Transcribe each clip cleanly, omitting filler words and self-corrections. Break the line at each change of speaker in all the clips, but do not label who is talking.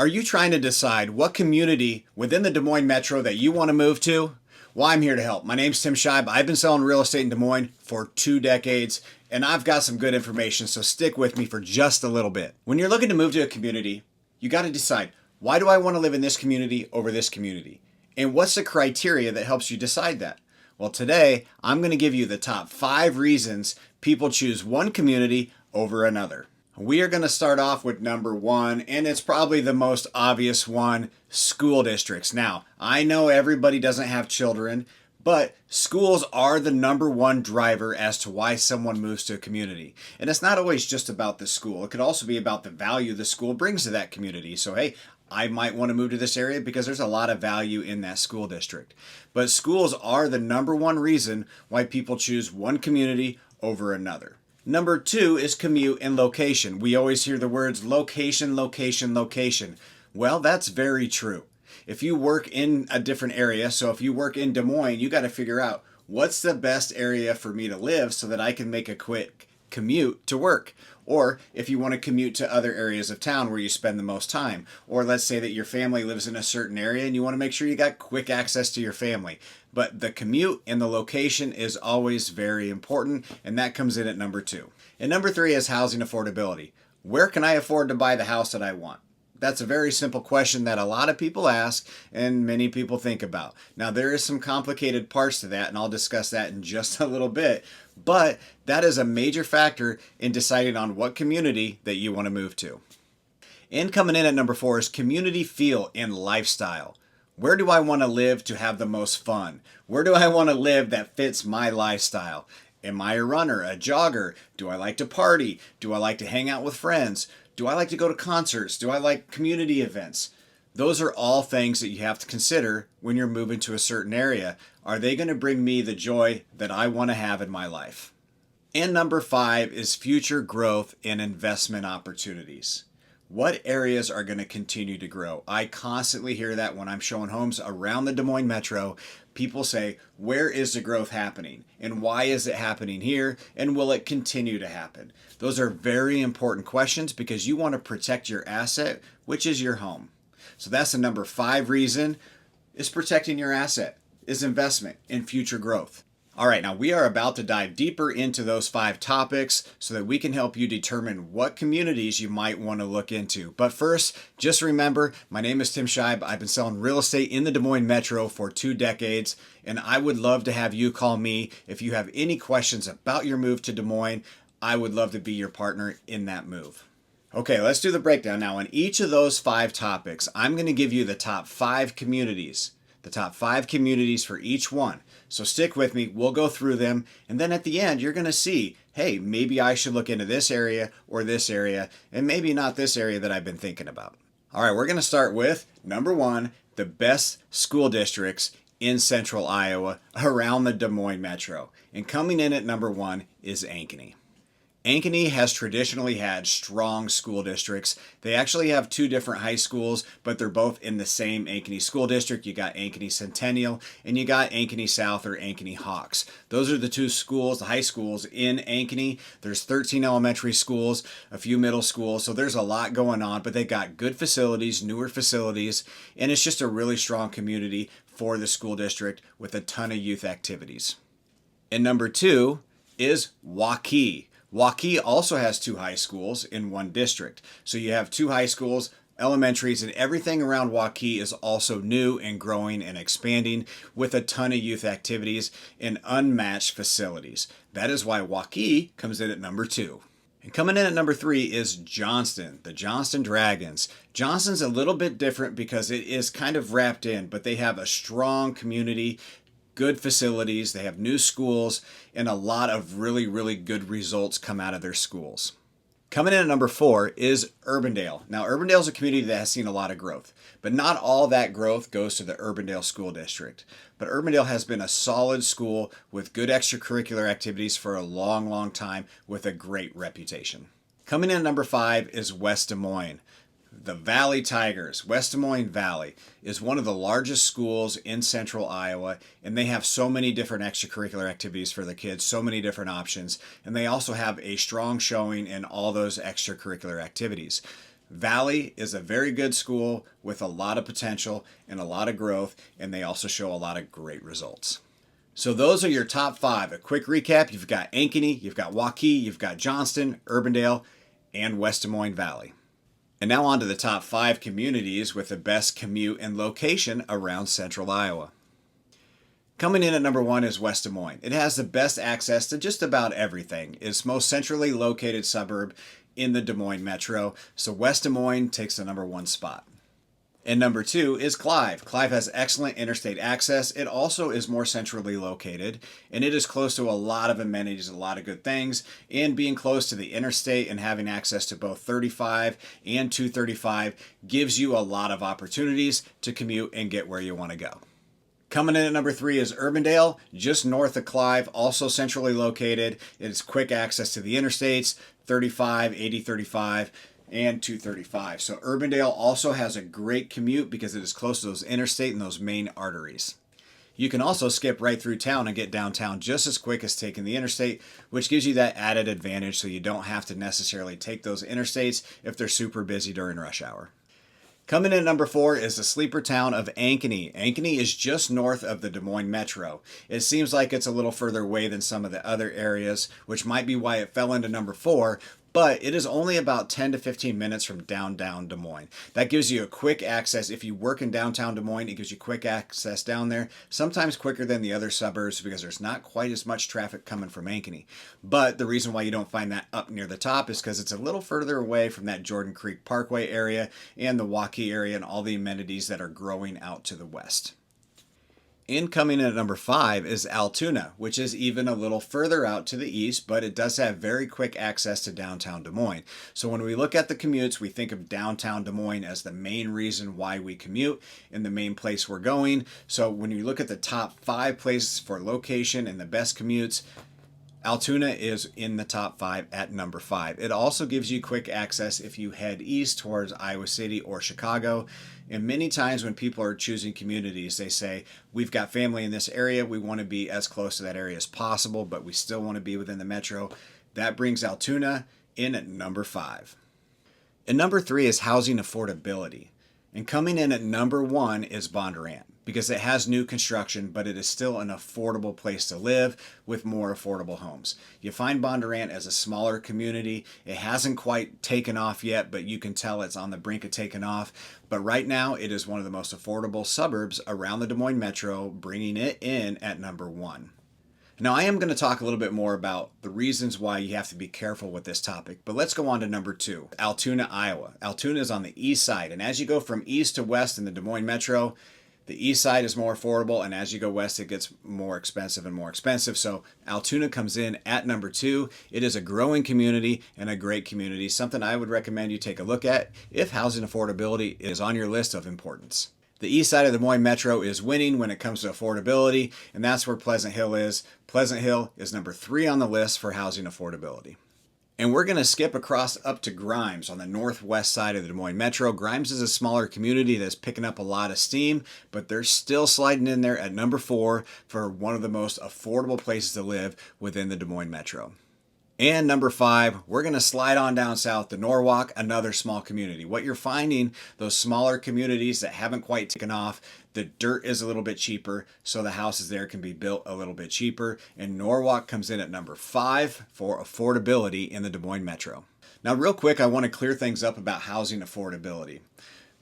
Are you trying to decide what community within the Des Moines Metro that you want to move to? Well, I'm here to help. My name's Tim Scheib. I've been selling real estate in Des Moines for 2 decades, and I've got some good information, so stick with me for just a little bit. When you're looking to move to a community, you got to decide, why do I want to live in this community over this community? And what's the criteria that helps you decide that? Well, today, I'm going to give you the top 5 reasons people choose one community over another. We are going to start off with number 1, and it's probably the most obvious one, school districts. Now, I know everybody doesn't have children, but schools are the number 1 driver as to why someone moves to a community. And it's not always just about the school. It could also be about the value the school brings to that community. So, hey, I might want to move to this area because there's a lot of value in that school district. But schools are the number 1 reason why people choose one community over another. Number 2 is commute and location. We always hear the words location, location, location. Well, that's very true. If you work in a different area, so if you work in Des Moines, you got to figure out what's the best area for me to live so that I can make a quick commute to work. Or if you want to commute to other areas of town where you spend the most time. Or let's say that your family lives in a certain area and you want to make sure you got quick access to your family. But the commute and the location is always very important, and that comes in at number 2. And number 3 is housing affordability. Where can I afford to buy the house that I want? That's a very simple question that a lot of people ask and many people think about. Now, there is some complicated parts to that, and I'll discuss that in just a little bit. But that is a major factor in deciding on what community that you want to move to. And coming in at number 4 is community feel and lifestyle. Where do I want to live to have the most fun? Where do I want to live that fits my lifestyle? Am I a runner, a jogger? Do I like to party? Do I like to hang out with friends? Do I like to go to concerts? Do I like community events? Those are all things that you have to consider when you're moving to a certain area. Are they going to bring me the joy that I want to have in my life? And number 5 is future growth and investment opportunities. What areas are going to continue to grow? I constantly hear that when I'm showing homes around the Des Moines Metro. People say, where is the growth happening? And why is it happening here? And will it continue to happen? Those are very important questions because you want to protect your asset, which is your home. So that's the number 5 reason, is protecting your asset, is investment in future growth. All right, now we are about to dive deeper into those 5 topics so that we can help you determine what communities you might want to look into. But first, just remember, my name is Tim Scheib. I've been selling real estate in the Des Moines Metro for 2 decades, and I would love to have you call me if you have any questions about your move to Des Moines. I would love to be your partner in that move. Okay, let's do the breakdown now. On each of those 5 topics, I'm going to give you the top 5 communities. The top 5 communities for each one. So stick with me, we'll go through them, and then at the end you're going to see, hey, maybe I should look into this area or this area, and maybe not this area that I've been thinking about. All right, we're going to start with number 1, the best school districts in central Iowa around the Des Moines Metro. And coming in at number 1 is Ankeny. Ankeny has traditionally had strong school districts. They actually have 2 different high schools, but they're both in the same Ankeny school district. You got Ankeny Centennial and you got Ankeny South or Ankeny Hawks. Those are the 2 schools, the high schools in Ankeny. There's 13 elementary schools, a few middle schools, so there's a lot going on, but they got good facilities, newer facilities, and it's just a really strong community for the school district with a ton of youth activities. And number 2 is Waukee. Waukee also has 2 high schools in one district. So you have 2 high schools, elementaries, and everything around Waukee is also new and growing and expanding with a ton of youth activities and unmatched facilities. That is why Waukee comes in at number 2. And coming in at number 3 is Johnston, the Johnston Dragons. Johnston's a little bit different because it is kind of wrapped in, but they have a strong community, good facilities, they have new schools, and a lot of really, really good results come out of their schools. Coming in at number 4 is Urbandale. Now, Urbandale is a community that has seen a lot of growth, but not all that growth goes to the Urbandale School District. But Urbandale has been a solid school with good extracurricular activities for a long, long time with a great reputation. Coming in at number 5 is West Des Moines. The Valley Tigers, West Des Moines Valley, is one of the largest schools in central Iowa, and they have so many different extracurricular activities for the kids, so many different options, and they also have a strong showing in all those extracurricular activities. Valley is a very good school with a lot of potential and a lot of growth, and they also show a lot of great results. So those are your top 5. A quick recap: you've got Ankeny, you've got Waukee, you've got Johnston, Urbandale, and West Des Moines Valley. And now on to the top 5 communities with the best commute and location around central Iowa. Coming in at number 1 is West Des Moines. It has the best access to just about everything. It's most centrally located suburb in the Des Moines Metro, so West Des Moines takes the number 1 spot. And number 2 is Clive. Clive has excellent interstate access. It also is more centrally located, and it is close to a lot of amenities, a lot of good things. And being close to the interstate and having access to both 35 and 235 gives you a lot of opportunities to commute and get where you want to go. Coming in at number 3 is Urbandale, just north of Clive, also centrally located. It's quick access to the interstates, 35, 80, 35, and 235. So Urbandale also has a great commute because it is close to those interstate and those main arteries. You can also skip right through town and get downtown just as quick as taking the interstate, which gives you that added advantage so you don't have to necessarily take those interstates if they're super busy during rush hour. Coming in at number 4 is the sleeper town of Ankeny. Ankeny is just north of the Des Moines Metro. It seems like it's a little further away than some of the other areas, which might be why it fell into number 4, but it is only about 10 to 15 minutes from downtown Des Moines. That gives you a quick access. If you work in downtown Des Moines, it gives you quick access down there, sometimes quicker than the other suburbs because there's not quite as much traffic coming from Ankeny. But the reason why you don't find that up near the top is because it's a little further away from that Jordan Creek Parkway area and the Waukee area and all the amenities that are growing out to the west. And coming in at number 5 is Altoona, which is even a little further out to the east, but it does have very quick access to downtown Des Moines. So when we look at the commutes, we think of downtown Des Moines as the main reason why we commute and the main place we're going. So when you look at the top 5 places for location and the best commutes, Altoona is in the top 5 at number 5. It also gives you quick access if you head east towards Iowa City or Chicago. And many times when people are choosing communities, they say, we've got family in this area, we want to be as close to that area as possible, but we still want to be within the metro. That brings Altoona in at number 5. And number 3 is housing affordability. And coming in at number 1 is Bondurant, because it has new construction, but it is still an affordable place to live with more affordable homes. You find Bondurant as a smaller community. It hasn't quite taken off yet, but you can tell it's on the brink of taking off. But right now, it is one of the most affordable suburbs around the Des Moines Metro, bringing it in at number 1. Now, I am going to talk a little bit more about the reasons why you have to be careful with this topic, but let's go on to number 2, Altoona, Iowa. Altoona is on the east side, and as you go from east to west in the Des Moines Metro, the east side is more affordable, and as you go west, it gets more expensive and more expensive. So Altoona comes in at number 2. It is a growing community and a great community, something I would recommend you take a look at if housing affordability is on your list of importance. The east side of the Des Moines Metro is winning when it comes to affordability, and that's where Pleasant Hill is. Pleasant Hill is number 3 on the list for housing affordability. And we're going to skip across up to Grimes on the northwest side of the Des Moines Metro. Grimes is a smaller community that's picking up a lot of steam, but they're still sliding in there at number 4 for one of the most affordable places to live within the Des Moines Metro. And number 5, we're going to slide on down south to Norwalk, another small community. What you're finding, those smaller communities that haven't quite taken off, the dirt is a little bit cheaper, so the houses there can be built a little bit cheaper. And Norwalk comes in at number 5 for affordability in the Des Moines Metro. Now, real quick, I want to clear things up about housing affordability.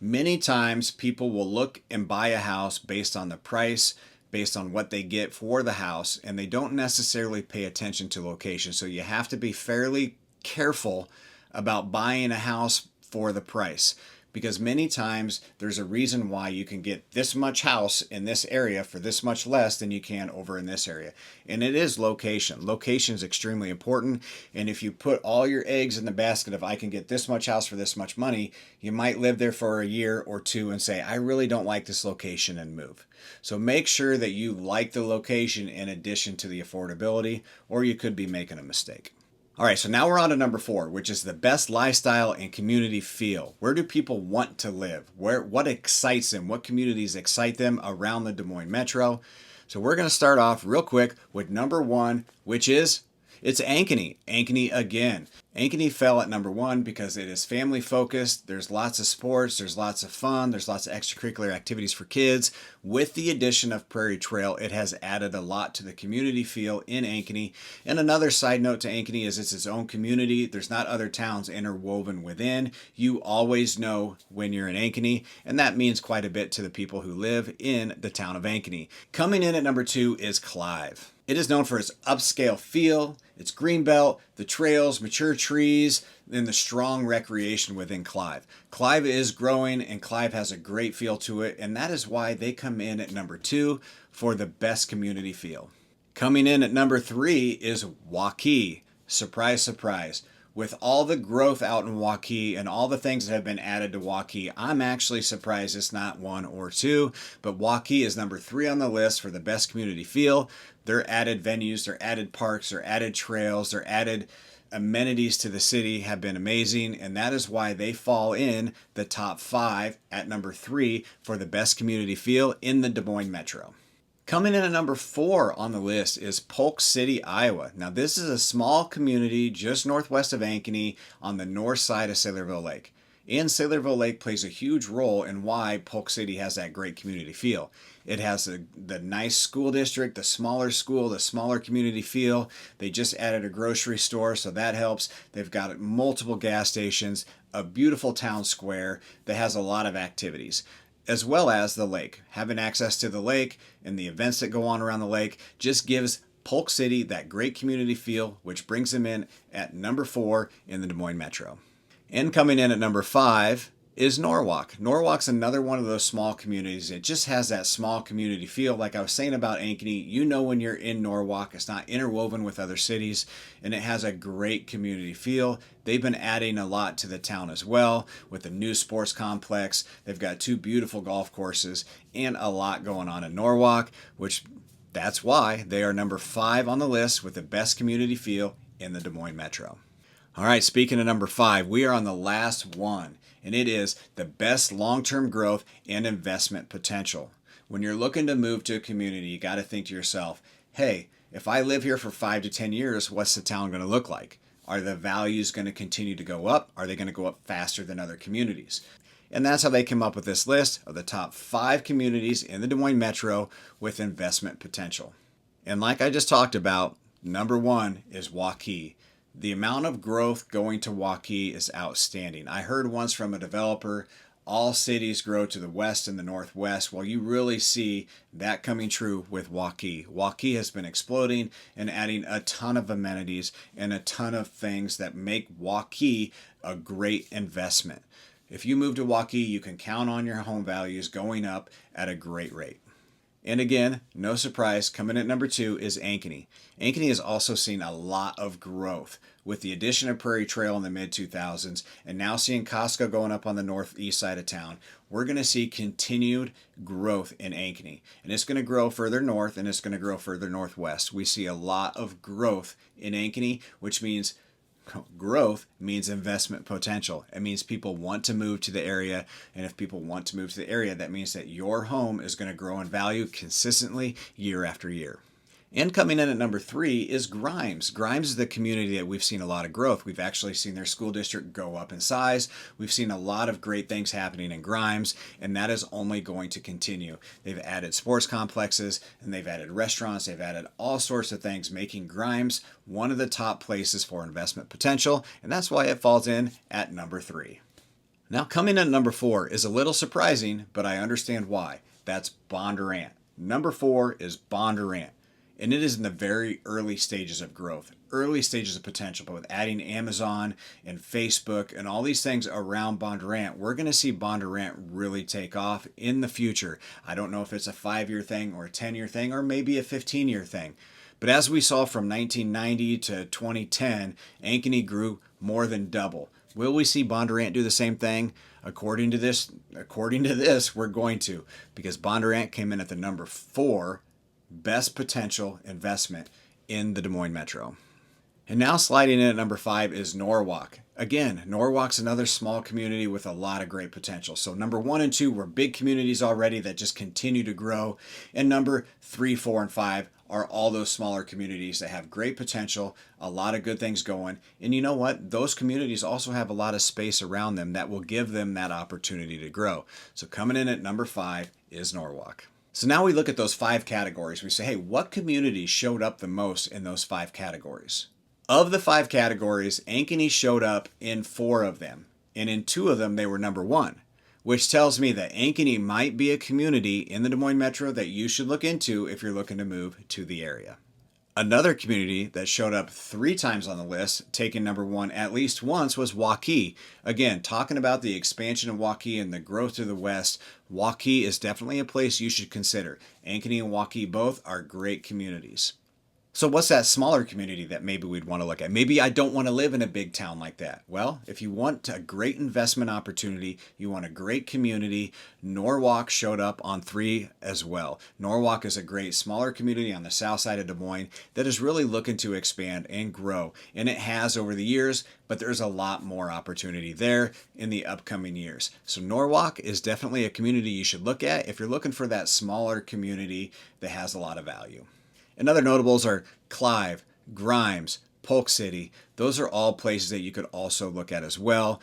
Many times people will look and buy a house based on the price, based on what they get for the house, and they don't necessarily pay attention to location. So you have to be fairly careful about buying a house for the price, because many times there's a reason why you can get this much house in this area for this much less than you can over in this area. And it is location. Location is extremely important. And if you put all your eggs in the basket of I can get this much house for this much money, you might live there for a year or two and say, I really don't like this location, and move. So make sure that you like the location in addition to the affordability, or you could be making a mistake. All right, so now we're on to number 4, which is the best lifestyle and community feel. Where do people want to live? What excites them? What communities excite them around the Des Moines Metro? So we're going to start off real quick with number 1, which is it's Ankeny. Ankeny again. Ankeny fell at number 1 because it is family focused. There's lots of sports, there's lots of fun, there's lots of extracurricular activities for kids. With the addition of Prairie Trail, it has added a lot to the community feel in Ankeny. And another side note to Ankeny is it's its own community. There's not other towns interwoven within. You always know when you're in Ankeny, and that means quite a bit to the people who live in the town of Ankeny. Coming in at number 2 is Clive. It is known for its upscale feel, its greenbelt, the trails, mature trees, and the strong recreation within Clive. Clive is growing and Clive has a great feel to it, and that is why they come in at number 2 for the best community feel. Coming in at number 3 is Waukee. Surprise, surprise. With all the growth out in Waukee and all the things that have been added to Waukee, I'm actually surprised it's not 1 or 2, but Waukee is number 3 on the list for the best community feel. Their added venues, their added parks, their added trails, their added amenities to the city have been amazing, and that is why they fall in the top 5 at number 3 for the best community feel in the Des Moines Metro. Coming in at number 4 on the list is Polk City, Iowa. Now, this is a small community just northwest of Ankeny on the north side of Saylorville Lake. And Saylorville Lake plays a huge role in why Polk City has that great community feel. It has the nice school district, the smaller school, the smaller community feel. They just added a grocery store, so that helps. They've got multiple gas stations, a beautiful town square that has a lot of activities, as well as the lake. Having access to the lake and the events that go on around the lake just gives Polk City that great community feel, which brings them in at number 4 in the Des Moines Metro. And coming in at number 5 is Norwalk. Norwalk's another one of those small communities. It just has that small community feel. Like I was saying about Ankeny, you know when you're in Norwalk, it's not interwoven with other cities, and it has a great community feel. They've been adding a lot to the town as well with the new sports complex. They've got 2 beautiful golf courses and a lot going on in Norwalk, which that's why they are number 5 on the list with the best community feel in the Des Moines Metro. All right, speaking of number 5, we are on the last one, and it is the best long-term growth and investment potential. When you're looking to move to a community, you got to think to yourself, hey, if I live here for 5 to 10 years, what's the town going to look like? Are the values going to continue to go up? Are they going to go up faster than other communities? And that's how they came up with this list of the top 5 communities in the Des Moines Metro with investment potential. And like I just talked about, number 1 is Waukee. The amount of growth going to Waukee is outstanding. I heard once from a developer, all cities grow to the west and the northwest. Well, you really see that coming true with Waukee. Waukee has been exploding and adding a ton of amenities and a ton of things that make Waukee a great investment. If you move to Waukee, you can count on your home values going up at a great rate. And again, no surprise, coming at number 2 is Ankeny. Ankeny has also seen a lot of growth with the addition of Prairie Trail in the mid-2000s and now seeing Costco going up on the northeast side of town. We're going to see continued growth in Ankeny. And it's going to grow further north and it's going to grow further northwest. We see a lot of growth in Ankeny, which means growth means investment potential. It means people want to move to the area, and if people want to move to the area, that means that your home is going to grow in value consistently year after year. And coming in at number 3 is Grimes. Grimes is the community that we've seen a lot of growth. We've actually seen their school district go up in size. We've seen a lot of great things happening in Grimes, and that is only going to continue. They've added sports complexes, and they've added restaurants. They've added all sorts of things, making Grimes one of the top places for investment potential, and that's why it falls in at number 3. Now, coming in at number 4 is a little surprising, but I understand why. That's Bondurant. Number 4 is Bondurant. And it is in the very early stages of growth, early stages of potential. But with adding Amazon and Facebook and all these things around Bondurant, we're going to see Bondurant really take off in the future. I don't know if it's a 5-year thing or a 10-year thing or maybe a 15-year thing. But as we saw from 1990 to 2010, Ankeny grew more than double. Will we see Bondurant do the same thing? According to this, we're going to, because Bondurant came in at the number 4 best potential investment in the Des Moines Metro. And now sliding in at number 5 is Norwalk. Again, Norwalk's another small community with a lot of great potential. So number 1 and 2 were big communities already that just continue to grow. And number 3, 4, and 5 are all those smaller communities that have great potential, a lot of good things going. And you know what? Those communities also have a lot of space around them that will give them that opportunity to grow. So coming in at number 5 is Norwalk. So now we look at those 5 categories. We say, hey, what communities showed up the most in those 5 categories? Of the 5 categories, Ankeny showed up in 4 of them, and in 2 of them they were number 1, which tells me that Ankeny might be a community in the Des Moines Metro that you should look into if you're looking to move to the area. Another community that showed up 3 times on the list, taking number 1 at least once, was Waukee. Again, talking about the expansion of Waukee and the growth to the west, Waukee is definitely a place you should consider. Ankeny and Waukee both are great communities. So what's that smaller community that maybe we'd want to look at? Maybe I don't want to live in a big town like that. Well, if you want a great investment opportunity, you want a great community, Norwalk showed up on 3 as well. Norwalk is a great smaller community on the south side of Des Moines that is really looking to expand and grow. And it has over the years, but there's a lot more opportunity there in the upcoming years. So Norwalk is definitely a community you should look at if you're looking for that smaller community that has a lot of value. And other notables are Clive, Grimes, Polk City. Those are all places that you could also look at as well.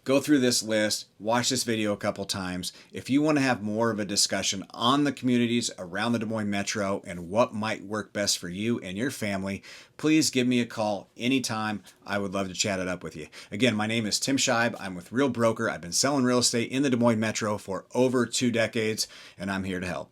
Go through this list, watch this video a couple times. If you want to have more of a discussion on the communities around the Des Moines Metro and what might work best for you and your family, please give me a call anytime. I would love to chat it up with you. Again, my name is Tim Scheib. I'm with Real Broker. I've been selling real estate in the Des Moines Metro for over 2 decades, and I'm here to help.